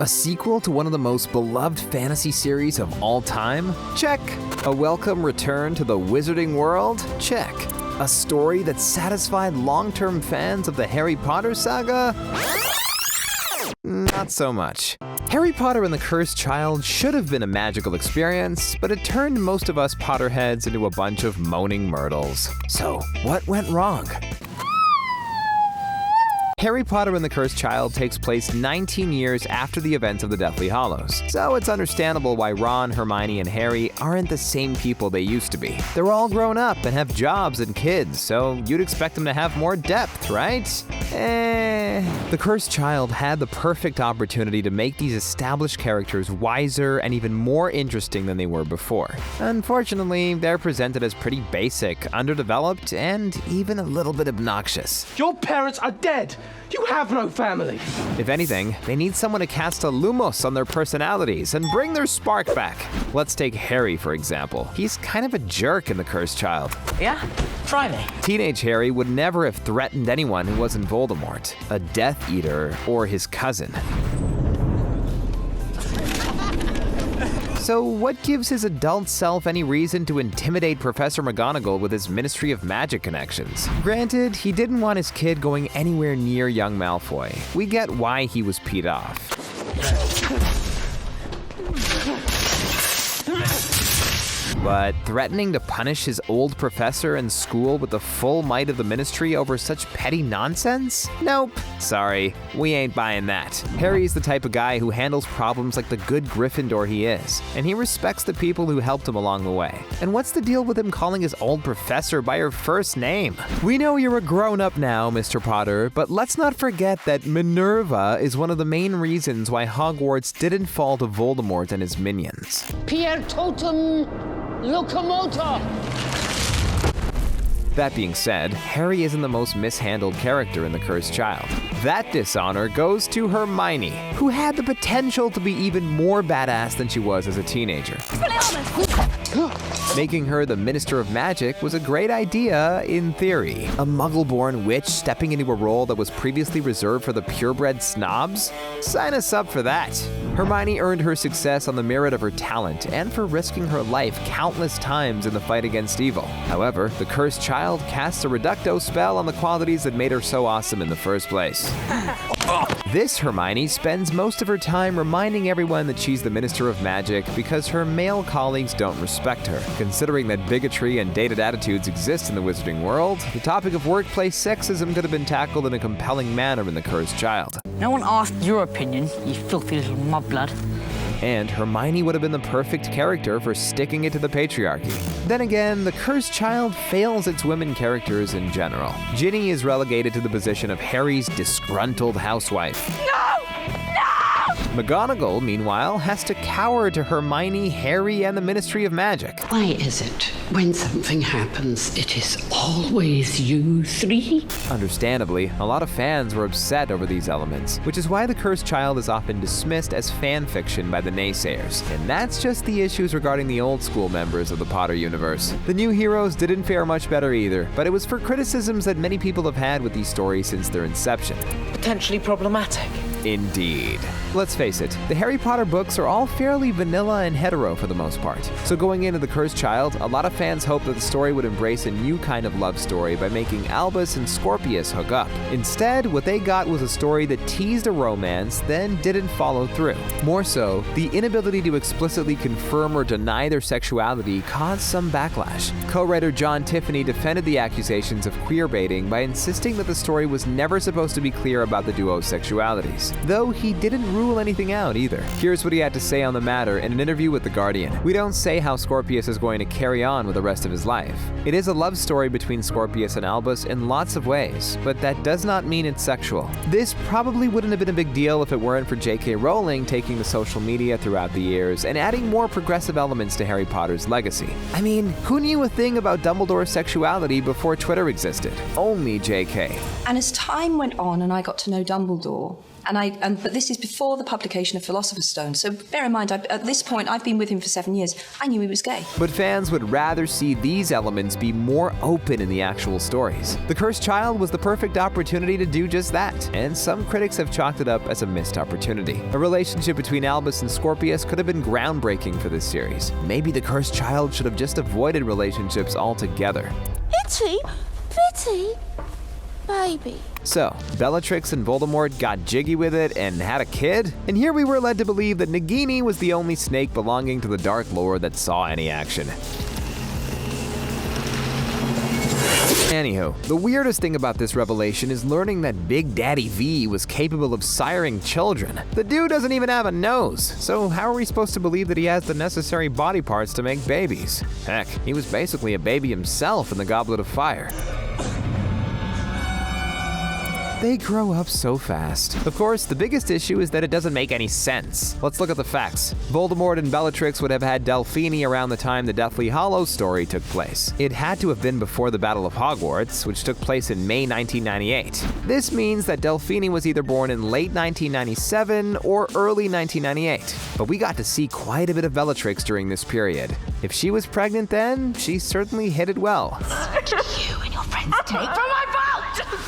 A sequel to one of the most beloved fantasy series of all time? Check. A welcome return to the wizarding world? Check. A story that satisfied long-term fans of the Harry Potter saga? Not so much. Harry Potter and the Cursed Child should have been a magical experience, but it turned most of us Potterheads into a bunch of moaning myrtles. So, what went wrong? Harry Potter and the Cursed Child takes place 19 years after the events of the Deathly Hallows, so it's understandable why Ron, Hermione, and Harry aren't the same people they used to be. They're all grown up and have jobs and kids, so you'd expect them to have more depth, right? The Cursed Child had the perfect opportunity to make these established characters wiser and even more interesting than they were before. Unfortunately, they're presented as pretty basic, underdeveloped, and even a little bit obnoxious. Your parents are dead! You have no family! If anything, they need someone to cast a lumos on their personalities and bring their spark back. Let's take Harry, for example. He's kind of a jerk in The Cursed Child. Yeah? Try me. Teenage Harry would never have threatened anyone who wasn't Voldemort, a Death Eater, or his cousin. So what gives his adult self any reason to intimidate Professor McGonagall with his Ministry of Magic connections? Granted, he didn't want his kid going anywhere near young Malfoy. We get why he was peed off. But threatening to punish his old professor and school with the full might of the Ministry over such petty nonsense? Nope. Sorry, we ain't buying that. Harry's the type of guy who handles problems like the good Gryffindor he is, and he respects the people who helped him along the way. And what's the deal with him calling his old professor by her first name? We know you're a grown-up now, Mr. Potter, but let's not forget that Minerva is one of the main reasons why Hogwarts didn't fall to Voldemort and his minions. Pier totem locomotor! That being said, Harry isn't the most mishandled character in The Cursed Child. That dishonor goes to Hermione, who had the potential to be even more badass than she was as a teenager. Making her the Minister of Magic was a great idea in theory. A muggle-born witch stepping into a role that was previously reserved for the purebred snobs? Sign us up for that. Hermione earned her success on the merit of her talent and for risking her life countless times in the fight against evil. However, the Cursed Child casts a reducto spell on the qualities that made her so awesome in the first place. This Hermione spends most of her time reminding everyone that she's the Minister of Magic because her male colleagues don't respect her. Considering that bigotry and dated attitudes exist in the wizarding world, the topic of workplace sexism could have been tackled in a compelling manner in The Cursed Child. No one asked your opinion, you filthy little mudblood. And Hermione would have been the perfect character for sticking it to the patriarchy. Then again, The Cursed Child fails its women characters in general. Ginny is relegated to the position of Harry's disgruntled housewife. No! McGonagall, meanwhile, has to cower to Hermione, Harry, and the Ministry of Magic. Why is it when something happens, it is always you three? Understandably, a lot of fans were upset over these elements, which is why The Cursed Child is often dismissed as fan fiction by the naysayers. And that's just the issues regarding the old school members of the Potter universe. The new heroes didn't fare much better either, but it was for criticisms that many people have had with these stories since their inception. Potentially problematic. Indeed. Let's face it, the Harry Potter books are all fairly vanilla and hetero for the most part. So going into The Cursed Child, a lot of fans hoped that the story would embrace a new kind of love story by making Albus and Scorpius hook up. Instead, what they got was a story that teased a romance, then didn't follow through. More so, the inability to explicitly confirm or deny their sexuality caused some backlash. Co-writer John Tiffany defended the accusations of queerbaiting by insisting that the story was never supposed to be clear about the duo's sexualities, though he didn't rule anything out either. Here's what he had to say on the matter in an interview with The Guardian. We don't say how Scorpius is going to carry on with the rest of his life. It is a love story between Scorpius and Albus in lots of ways, but that does not mean it's sexual. This probably wouldn't have been a big deal if it weren't for J.K. Rowling taking to social media throughout the years and adding more progressive elements to Harry Potter's legacy. I mean, who knew a thing about Dumbledore's sexuality before Twitter existed? Only J.K. And as time went on and I got to know Dumbledore, But this is before the publication of Philosopher's Stone, so bear in mind, at this point, I've been with him for 7 years. I knew he was gay. But fans would rather see these elements be more open in the actual stories. The Cursed Child was the perfect opportunity to do just that, and some critics have chalked it up as a missed opportunity. A relationship between Albus and Scorpius could have been groundbreaking for this series. Maybe the Cursed Child should have just avoided relationships altogether. Pity, baby. So, Bellatrix and Voldemort got jiggy with it and had a kid? And here we were led to believe that Nagini was the only snake belonging to the Dark Lord that saw any action. Anywho, the weirdest thing about this revelation is learning that Big Daddy V was capable of siring children. The dude doesn't even have a nose, so how are we supposed to believe that he has the necessary body parts to make babies? Heck, he was basically a baby himself in the Goblet of Fire. They grow up so fast. Of course, the biggest issue is that it doesn't make any sense. Let's look at the facts. Voldemort and Bellatrix would have had Delphine around the time the Deathly Hallows story took place. It had to have been before the Battle of Hogwarts, which took place in May 1998. This means that Delphine was either born in late 1997 or early 1998. But we got to see quite a bit of Bellatrix during this period. If she was pregnant then, she certainly hit it well. You and your friends take from my boat!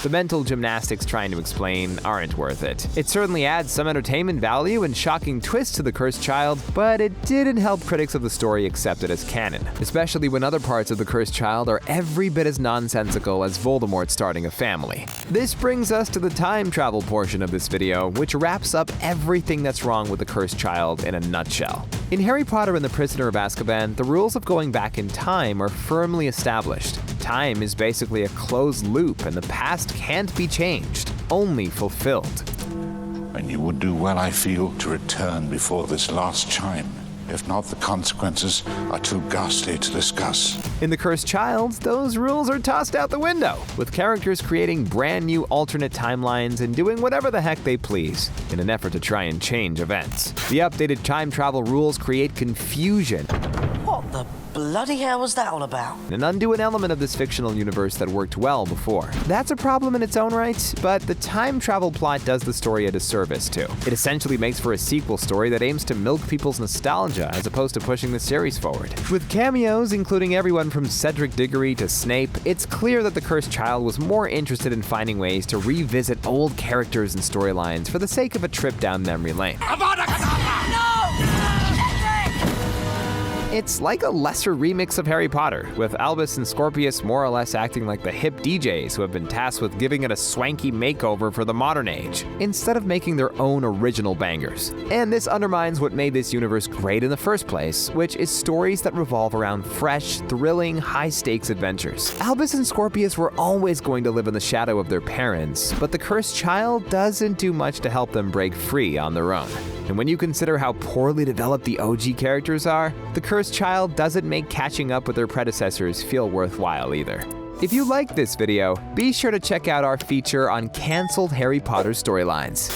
The mental gymnastics trying to explain aren't worth it. It certainly adds some entertainment value and shocking twists to the Cursed Child, but it didn't help critics of the story accept it as canon, especially when other parts of the Cursed Child are every bit as nonsensical as Voldemort starting a family. This brings us to the time travel portion of this video, which wraps up everything that's wrong with the Cursed Child in a nutshell. In Harry Potter and the Prisoner of Azkaban, the rules of going back in time are firmly established. Time is basically a closed loop, and the past can't be changed, only fulfilled. And you would do well, I feel, to return before this last chime. If not, the consequences are too ghastly to discuss. In The Cursed Child, those rules are tossed out the window, with characters creating brand new alternate timelines and doing whatever the heck they please, in an effort to try and change events. The updated time travel rules create confusion. What the bloody hell was that all about? And undo an element of this fictional universe that worked well before. That's a problem in its own right, but the time travel plot does the story a disservice too. It essentially makes for a sequel story that aims to milk people's nostalgia as opposed to pushing the series forward. With cameos including everyone from Cedric Diggory to Snape, it's clear that the Cursed Child was more interested in finding ways to revisit old characters and storylines for the sake of a trip down memory lane. It's like a lesser remix of Harry Potter, with Albus and Scorpius more or less acting like the hip DJs who have been tasked with giving it a swanky makeover for the modern age, instead of making their own original bangers. And this undermines what made this universe great in the first place, which is stories that revolve around fresh, thrilling, high-stakes adventures. Albus and Scorpius were always going to live in the shadow of their parents, but the Cursed Child doesn't do much to help them break free on their own. And when you consider how poorly developed the OG characters are, the Cursed Child doesn't make catching up with their predecessors feel worthwhile either. If you liked this video, be sure to check out our feature on canceled Harry Potter storylines.